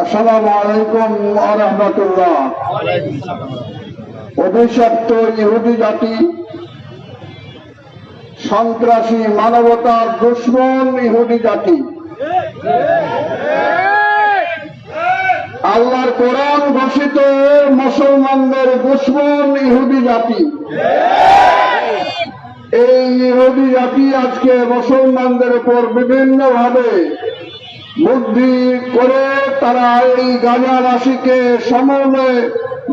আসসালামু আলাইকুম ওয়া রাহমাতুল্লাহ। অভিশপ্ত ইহুদি জাতি, সন্ত্রাসী মানবতার দুশ্মন ইহুদি জাতি, আল্লাহর কোরআন ঘোষিত মুসলমানদের দুশ্মন ইহুদি জাতি। এই ইহুদি জাতি আজকে মুসলমানদের উপর বিভিন্নভাবে বুদ্ধি করে তারা এই গাজাবাসীকে সমূলে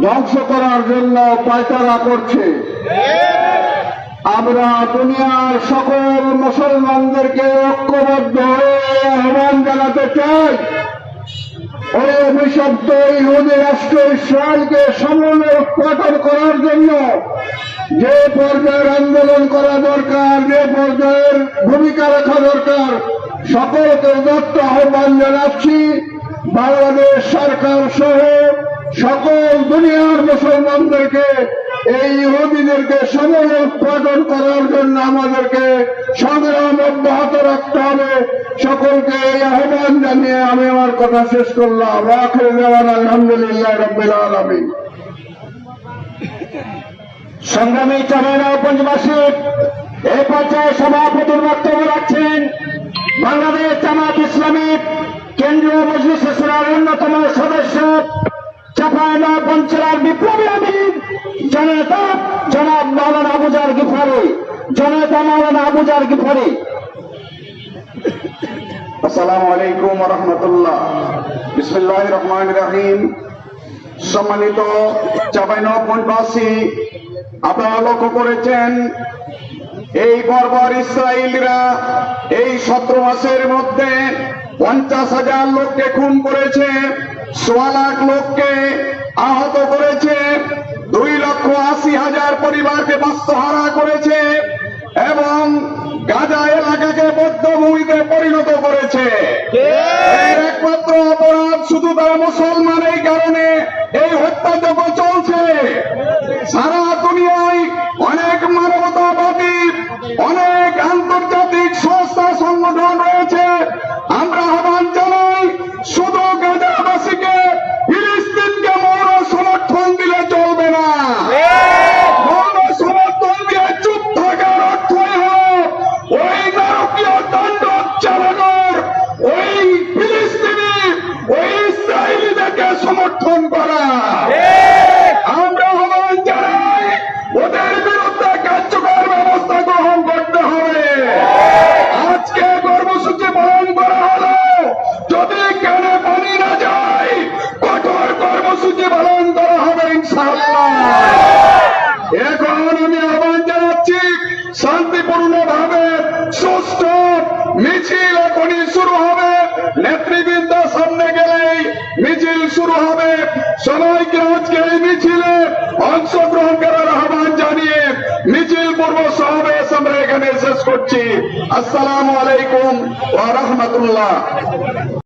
ধ্বংস করার জন্য পায়তারা করছে। আমরা দুনিয়ার সকল মুসলমানদেরকে ঐক্যবদ্ধ হয়ে আহ্বান জানাতে চাই, ওই অভিশপ্ত ইহুদি রাষ্ট্র ইসরায়েলকে সমূলে উৎপাদন করার জন্য যে পর্যায়ের আন্দোলন করা দরকার, যে পর্যায়ের ভূমিকা রাখা দরকার, সকলকে উদাত্ত আহ্বান জানাচ্ছি। বাংলাদেশ সরকার সহ সকল দুনিয়ার মুসলমানদেরকে এই ইহুদিদেরকে সমূলে উৎপাদন করার জন্য আমাদেরকে সংগ্রাম অব্যাহত রাখতে হবে। সকলকে এই আহ্বান জানিয়ে আমি আমার কথা শেষ করলাম। আখির দাওয়ানা আলহামদুলিল্লাহ রাব্বিল আলামিন। সংগ্রামী চামাইনা উপজেলাবাসী, এই পর্যায়ে সভাপতির বক্তব্য রাখছেন বাংলাদেশ জামাত ইসলামী কেন্দ্রীয় মজলিস সুরার অন্যতম সদস্য, চাঁপাইনবাবগঞ্জ জেলার বিপ্লবী আমির জনাব মাওলানা আবুজার গিফারি। আসসালামু আলাইকুম ওয়া রাহমাতুল্লাহ। বিসমিল্লাহির রহমানির রহিম। সম্মানিত চাঁপাইনবাবগঞ্জবাসী, আপনারা লক্ষ্য করেছেন এই বর্বর ইসরায়েলিরা এই 17 মাসের মধ্যে 50,000 লোককে খুন করেছে, 1.25 লাখ লোককে আহত করেছে, 2,80,000 পরিবারকে বাস্তুহারা করেছে এবং গাজা এলাকাকে বধ্যভূমিতে পরিণত করেছে। এর একমাত্র অপরাধ শুধু তারা মুসলমান, এই কারণে এই হত্যাযজ্ঞ চলছে। সারা দুনিয়ায় অনেক মানবতাবাদী, অনেক আন্তর্জাতিক সংস্থা সংগঠন রয়েছে। আমরা আহ্বান জানাই, শুধু গাজাবাসীকে, ফিলিস্তিনকে মৌন সমর্থন দিলে চলবে না। মৌন সমর্থন দিয়ে চুপ থাকার অর্থই হল ওই নারকীয় তাণ্ডব চালানোর, ওই ফিলিস্তিনি, ওই ইসরায়েলিদেরকে সমর্থন করা। আমরা আহ্বান জানাই, ওদের বিরুদ্ধে কার্যকর ব্যবস্থা গ্রহণ করতে হবে। আজকে কর্মসূচি পালন করা হলো, যদি কেন পানি না যায় কঠোর কর্মসূচি পালন করা হবে ইনশাআল্লাহ। এখন আমি আহ্বান জানাচ্ছি, শান্তিপূর্ণভাবে সুষ্ঠু মিছিল এখনই শুরু হবে। নেতৃবৃন্দ সামনে গেলেই মিছিল শুরু হবে। সবাইকে আজকে এই মিছিলে অংশগ্রহণ করার আহ্বান জানিয়ে মিছিল পূর্ব সমাবেশ আমরা এখানে শেষ করছি। আসসালামু আলাইকুম ওয়া রাহমাতুল্লাহ।